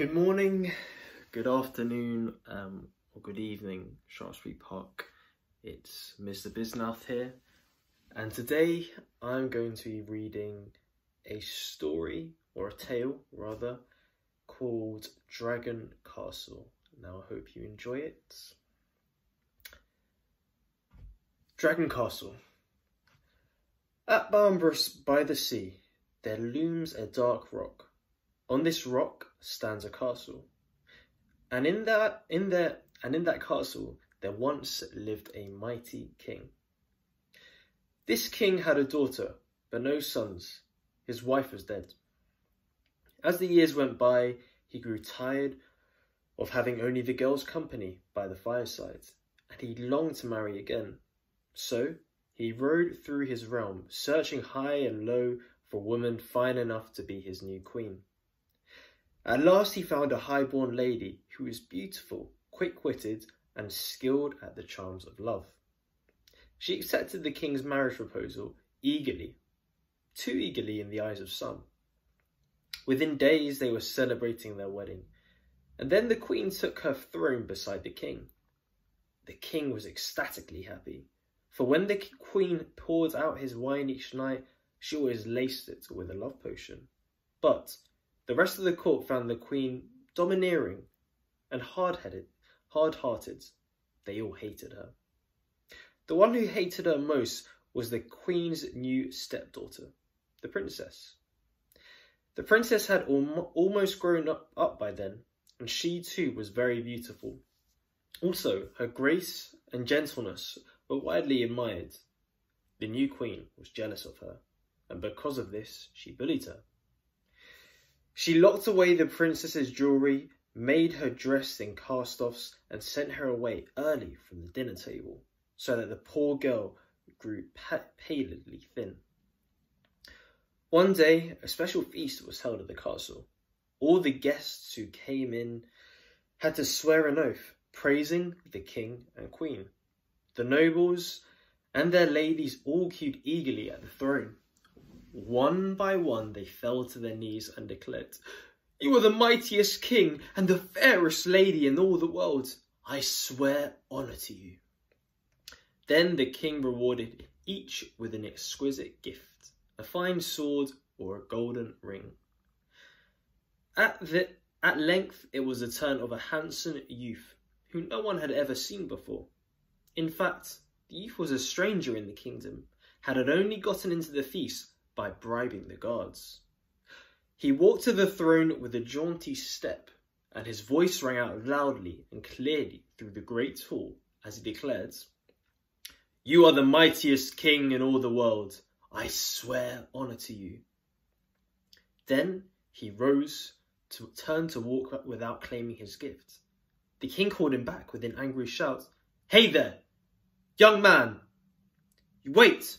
Good morning, good afternoon, or good evening, Shaftesbury Park. It's Mr. Bismouth here, and today I'm going to be reading a story, or a tale rather, called Dragon Castle. Now I hope you enjoy it. Dragon Castle. At Barnbrus by the sea, there looms a dark rock. On this rock stands a castle, and in that castle there once lived a mighty king. This king had a daughter, but no sons. His wife was dead. As the years went by, he grew tired of having only the girl's company by the fireside, and he longed to marry again. So he rode through his realm, searching high and low for a woman fine enough to be his new queen. At last he found a high-born lady who was beautiful, quick-witted, and skilled at the charms of love. She accepted the king's marriage proposal eagerly, too eagerly in the eyes of some. Within days they were celebrating their wedding, and then the queen took her throne beside the king. The king was ecstatically happy, for when the queen poured out his wine each night, she always laced it with a love potion. But the rest of the court found the queen domineering and hard-hearted. They all hated her. The one who hated her most was the queen's new stepdaughter, the princess. The princess had almost grown up by then, and she too was very beautiful. Also, her grace and gentleness were widely admired. The new queen was jealous of her, and because of this, she bullied her. She locked away the princess's jewellery, made her dressed in cast-offs, and sent her away early from the dinner table, so that the poor girl grew pallidly thin. One day, a special feast was held at the castle. All the guests who came in had to swear an oath, praising the king and queen. The nobles and their ladies all queued eagerly at the throne. One by one they fell to their knees and declared, "You are the mightiest king and the fairest lady in all the world. I swear honour to you." Then the king rewarded each with an exquisite gift, a fine sword or a golden ring. At length it was the turn of a handsome youth who no one had ever seen before. In fact, the youth was a stranger in the kingdom, had only gotten into the feast by bribing the guards. He walked to the throne with a jaunty step, and his voice rang out loudly and clearly through the great hall as he declared, "You are the mightiest king in all the world. I swear honour to you." Then he rose to turn to walk without claiming his gift. The king called him back with an angry shout, "Hey there, young man! Wait!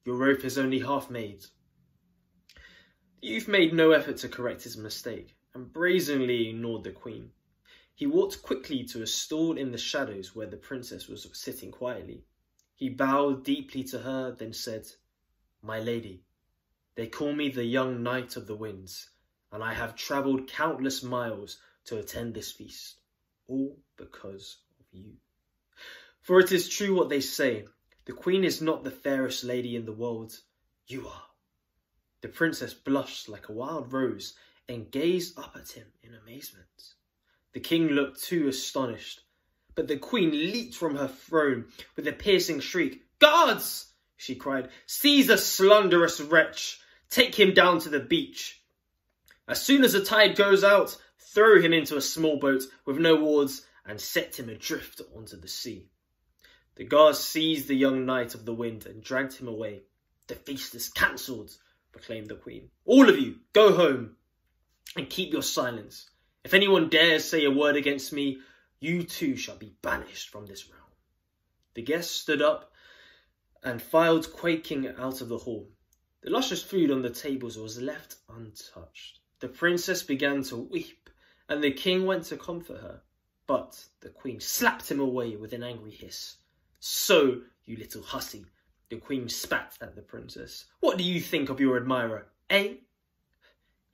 Your oath is only half made." The youth made no effort to correct his mistake and brazenly ignored the queen. He walked quickly to a stall in the shadows where the princess was sitting quietly. He bowed deeply to her, then said, "My lady, they call me the young knight of the winds, and I have travelled countless miles to attend this feast, all because of you. For it is true what they say, the queen is not the fairest lady in the world. You are." The princess blushed like a wild rose and gazed up at him in amazement. The king looked too astonished, but the queen leaped from her throne with a piercing shriek. "Guards!" she cried. "Seize the slanderous wretch! Take him down to the beach. As soon as the tide goes out, throw him into a small boat with no oars and set him adrift onto the sea." The guards seized the young knight of the wind and dragged him away. "The feast is cancelled," proclaimed the queen. "All of you, go home and keep your silence. If anyone dares say a word against me, you too shall be banished from this realm." The guests stood up and filed quaking out of the hall. The luscious food on the tables was left untouched. The princess began to weep, and the king went to comfort her. But the queen slapped him away with an angry hiss. "So, you little hussy," the queen spat at the princess, "what do you think of your admirer, eh?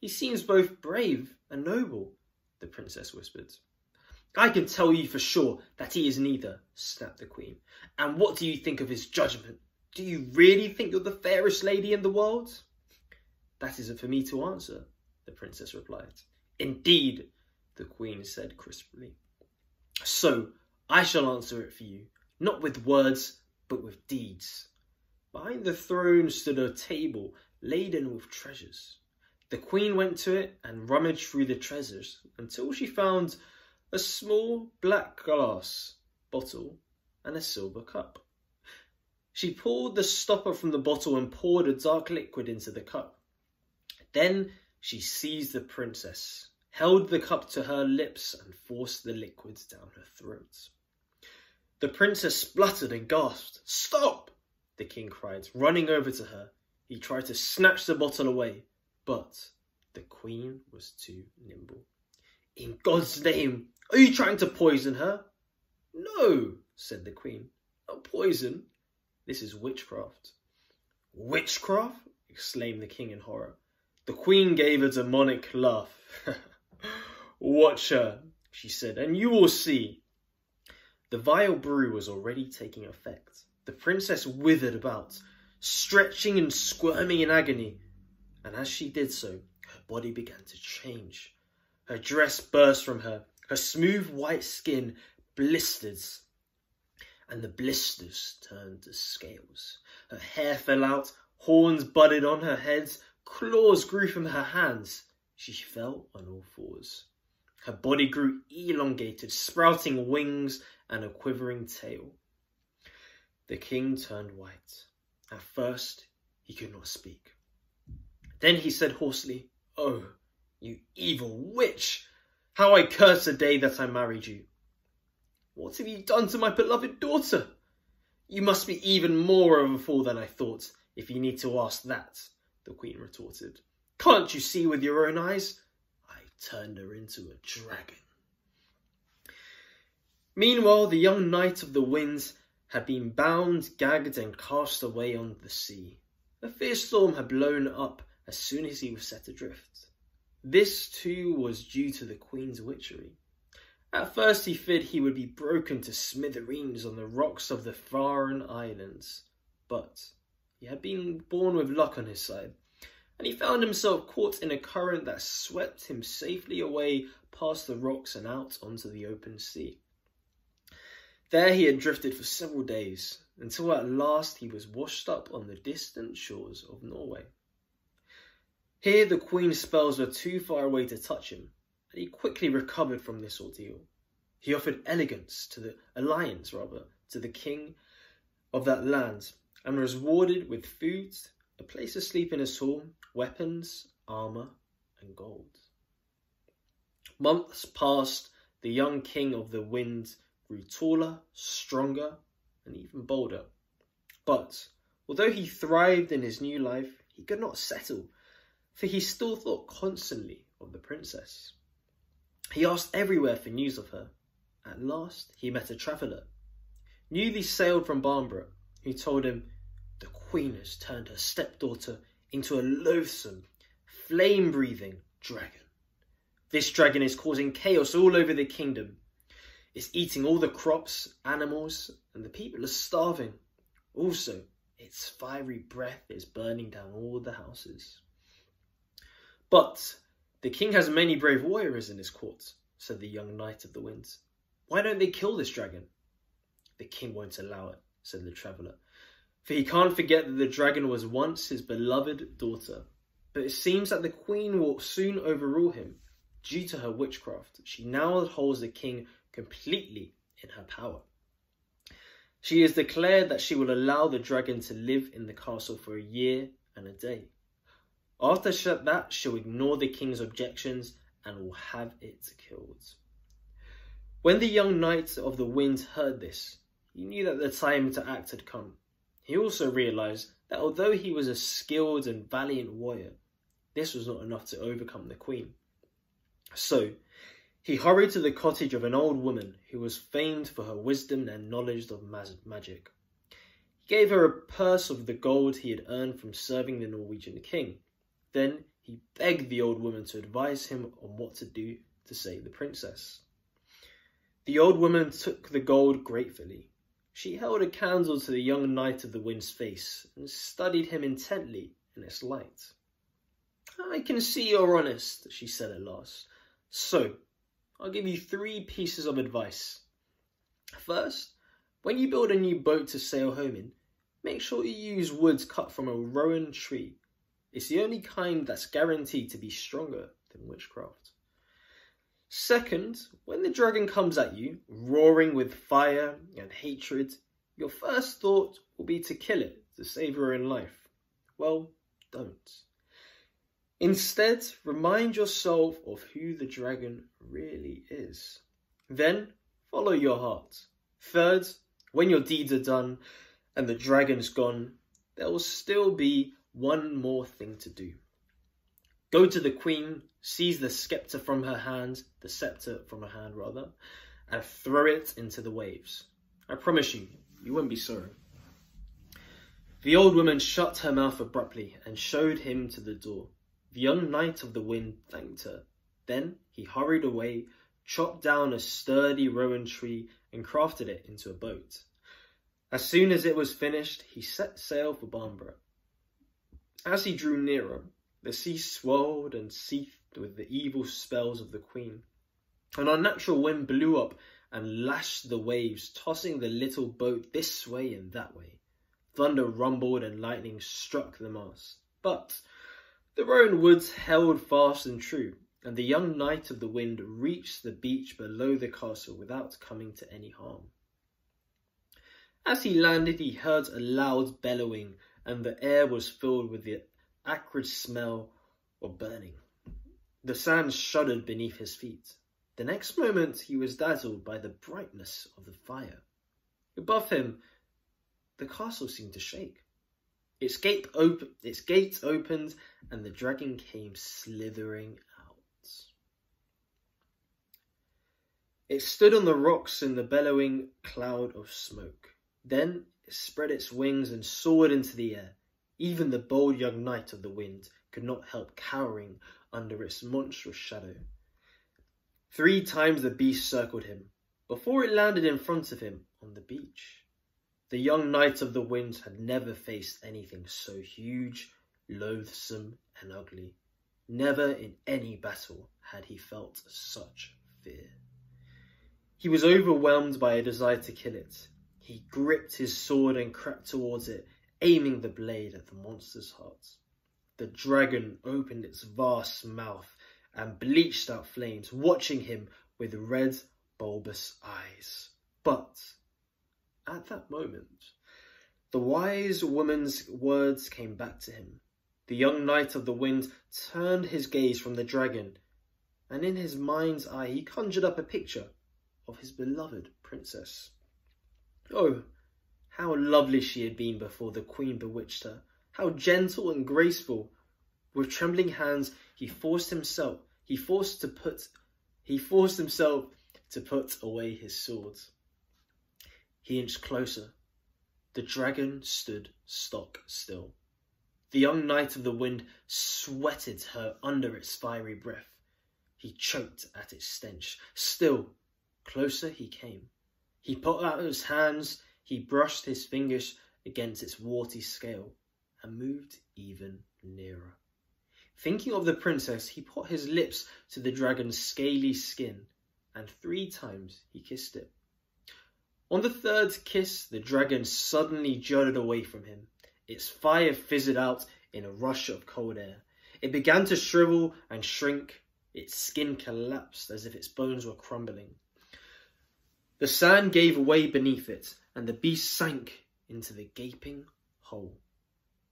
He seems both brave and noble. the princess whispered. I can tell you for sure that he is neither, snapped the queen. And what do you think of his judgment? Do you really think you're the fairest lady in the world? That isn't for me to answer, the princess replied. Indeed, the queen said crisply. So, I shall answer it for you, not with words, but with deeds. Behind the throne stood a table laden with treasures. The queen went to it and rummaged through the treasures until she found a small black glass bottle and a silver cup. She pulled the stopper from the bottle and poured a dark liquid into the cup. Then she seized the princess, held the cup to her lips and forced the liquids down her throat. The princess spluttered and gasped. Stop! The king cried, running over to her. He tried to snatch the bottle away, but the queen was too nimble. In God's name, are you trying to poison her? No, said the queen. Not poison. This is witchcraft. Witchcraft? Exclaimed the king in horror. The queen gave a demonic laugh. Watch her, she said, and you will see. The vile brew was already taking effect. The princess withered about, stretching and squirming in agony, and as she did so, her body began to change. Her dress burst from her, her smooth white skin blistered, and the blisters turned to scales. Her hair fell out, horns budded on her head, claws grew from her hands. She fell on all fours. Her body grew elongated, sprouting wings and a quivering tail. The king turned white. At first, he could not speak. Then he said hoarsely, Oh, you evil witch! How I curse the day that I married you. What have you done to my beloved daughter? You must be even more of a fool than I thought, if you need to ask that, the queen retorted. Can't you see with your own eyes? I turned her into a dragon. Meanwhile, the young knight of the winds had been bound, gagged, and cast away on the sea. A fierce storm had blown up as soon as he was set adrift. This, too, was due to the queen's witchery. At first he feared he would be broken to smithereens on the rocks of the Faroe Islands, but he had been born with luck on his side, and he found himself caught in a current that swept him safely away past the rocks and out onto the open sea. There he had drifted for several days, until at last he was washed up on the distant shores of Norway. Here the queen's spells were too far away to touch him, and he quickly recovered from this ordeal. He offered alliance to the king of that land, and was rewarded with food, a place to sleep in his hall, weapons, armour, and gold. Months passed. The young king of the wind grew taller, stronger, and even bolder. But although he thrived in his new life, he could not settle, for he still thought constantly of the princess. He asked everywhere for news of her. At last, he met a traveller, newly sailed from Barbara, who told him, the queen has turned her stepdaughter into a loathsome, flame-breathing dragon. This dragon is causing chaos all over the kingdom. It's eating all the crops, animals, and the people are starving. Also, its fiery breath is burning down all the houses. But the king has many brave warriors in his court, said the young knight of the winds. Why don't they kill this dragon? The king won't allow it, said the traveller, for he can't forget that the dragon was once his beloved daughter. But it seems that the queen will soon overrule him. Due to her witchcraft, she now holds the king completely in her power. She has declared that she will allow the dragon to live in the castle for a year and a day. After that, she'll ignore the king's objections and will have it killed. When the young knight of the wind heard this, he knew that the time to act had come. He also realised that although he was a skilled and valiant warrior, this was not enough to overcome the queen. So, he hurried to the cottage of an old woman who was famed for her wisdom and knowledge of magic. He gave her a purse of the gold he had earned from serving the Norwegian king. Then he begged the old woman to advise him on what to do to save the princess. The old woman took the gold gratefully. She held a candle to the young Knight of the Wind's face and studied him intently in its light. "I can see you're honest," she said at last. "So, I'll give you 3 pieces of advice. First, when you build a new boat to sail home in, make sure you use wood cut from a rowan tree. It's the only kind that's guaranteed to be stronger than witchcraft. Second, when the dragon comes at you, roaring with fire and hatred, your first thought will be to kill it to save your own life. Well, don't. Instead, remind yourself of who the dragon really is. Then, follow your heart. Third, when your deeds are done and the dragon's gone, there will still be one more thing to do. Go to the queen, seize the scepter from her hand, and throw it into the waves. I promise you, you won't be sorry." The old woman shut her mouth abruptly and showed him to the door. The young Knight of the Wind thanked her. Then he hurried away, chopped down a sturdy rowan tree and crafted it into a boat. As soon as it was finished, he set sail for Barnborough. As he drew nearer, the sea swirled and seethed with the evil spells of the queen. An unnatural wind blew up and lashed the waves, tossing the little boat this way and that way. Thunder rumbled and lightning struck the mast. But the rowan woods held fast and true, and the young Knight of the Wind reached the beach below the castle without coming to any harm. As he landed, he heard a loud bellowing, and the air was filled with the acrid smell of burning. The sand shuddered beneath his feet. The next moment he was dazzled by the brightness of the fire. Above him, the castle seemed to shake. Its gate opened and the dragon came slithering out. It stood on the rocks in the bellowing cloud of smoke. Then it spread its wings and soared into the air. Even the bold young Knight of the Wind could not help cowering under its monstrous shadow. 3 times the beast circled him, before it landed in front of him on the beach. The young Knight of the Wind had never faced anything so huge, loathsome, and ugly. Never in any battle had he felt such fear. He was overwhelmed by a desire to kill it. He gripped his sword and crept towards it, aiming the blade at the monster's heart. The dragon opened its vast mouth and bleached out flames, watching him with red, bulbous eyes. But at that moment, the wise woman's words came back to him. The young Knight of the Wind turned his gaze from the dragon, and in his mind's eye he conjured up a picture of his beloved princess. Oh, how lovely she had been before the queen bewitched her, how gentle and graceful. With trembling hands, he forced himself to put away his sword. He inched closer. The dragon stood stock still. The young Knight of the Wind sweated her under its fiery breath. He choked at its stench. Still, closer he came. He put out his hands, he brushed his fingers against its warty scale, and moved even nearer. Thinking of the princess, he put his lips to the dragon's scaly skin, and 3 times he kissed it. On the 3rd kiss, the dragon suddenly jutted away from him. Its fire fizzed out in a rush of cold air. It began to shrivel and shrink. Its skin collapsed as if its bones were crumbling. The sand gave way beneath it, and the beast sank into the gaping hole.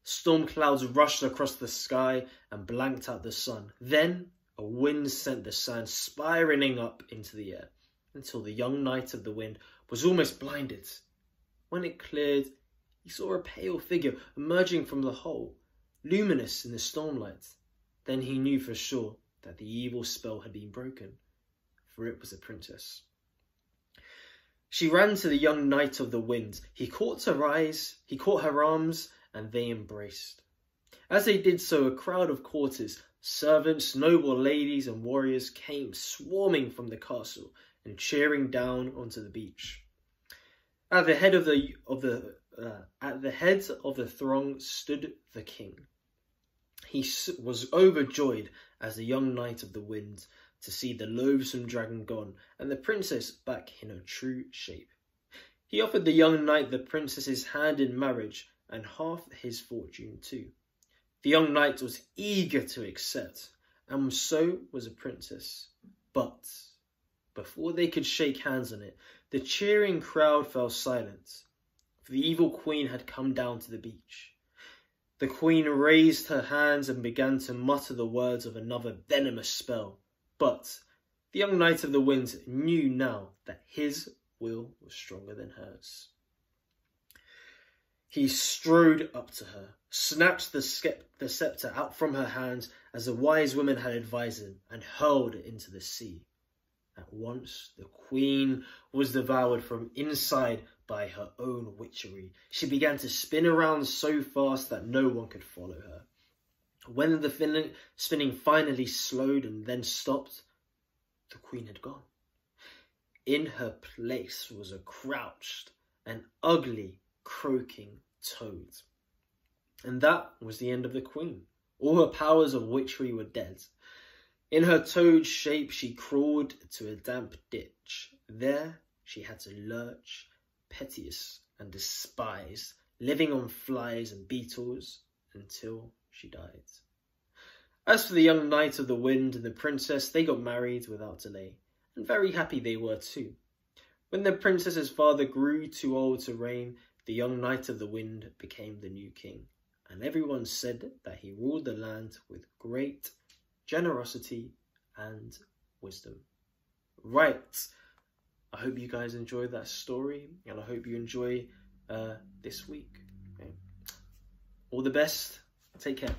Storm clouds rushed across the sky and blanked out the sun. Then a wind sent the sand spiraling up into the air, until the young Knight of the Wind was almost blinded. When it cleared, he saw a pale figure emerging from the hole, luminous in the stormlight. Then he knew for sure that the evil spell had been broken, for it was a princess. She ran to the young Knight of the Wind. He caught her arms, and they embraced. As they did so, a crowd of courtiers Servants, noble ladies and warriors came swarming from the castle and cheering down onto the beach. At the head of the throng stood the king. He was overjoyed as the young knight of the wind to see the loathsome dragon gone and the princess back in her true shape. He offered the young knight the princess's hand in marriage and half his fortune too. The young knight was eager to accept, and so was the princess. But before they could shake hands on it, the cheering crowd fell silent, for the evil queen had come down to the beach. The queen raised her hands and began to mutter the words of another venomous spell, but the young knight of the wind knew now that his will was stronger than hers. He strode up to her, snatched the sceptre out from her hands as the wise woman had advised him, and hurled it into the sea. At once the queen was devoured from inside by her own witchery. She began to spin around so fast that no one could follow her. When the spinning finally slowed and then stopped, the queen had gone. In her place was a crouched and ugly croaking toad. And that was the end of the queen. All her powers of witchery were dead. In her toad shape she crawled to a damp ditch. There she had to lurch, piteous and despised, living on flies and beetles until she died. As for the young knight of the wind and the princess, they got married without delay, and very happy they were too. When the princess's father grew too old to reign, the young knight of the wind became the new king, and everyone said that he ruled the land with great generosity and wisdom. Right, I hope you guys enjoyed that story, and I hope you enjoy this week. Okay. All the best, take care.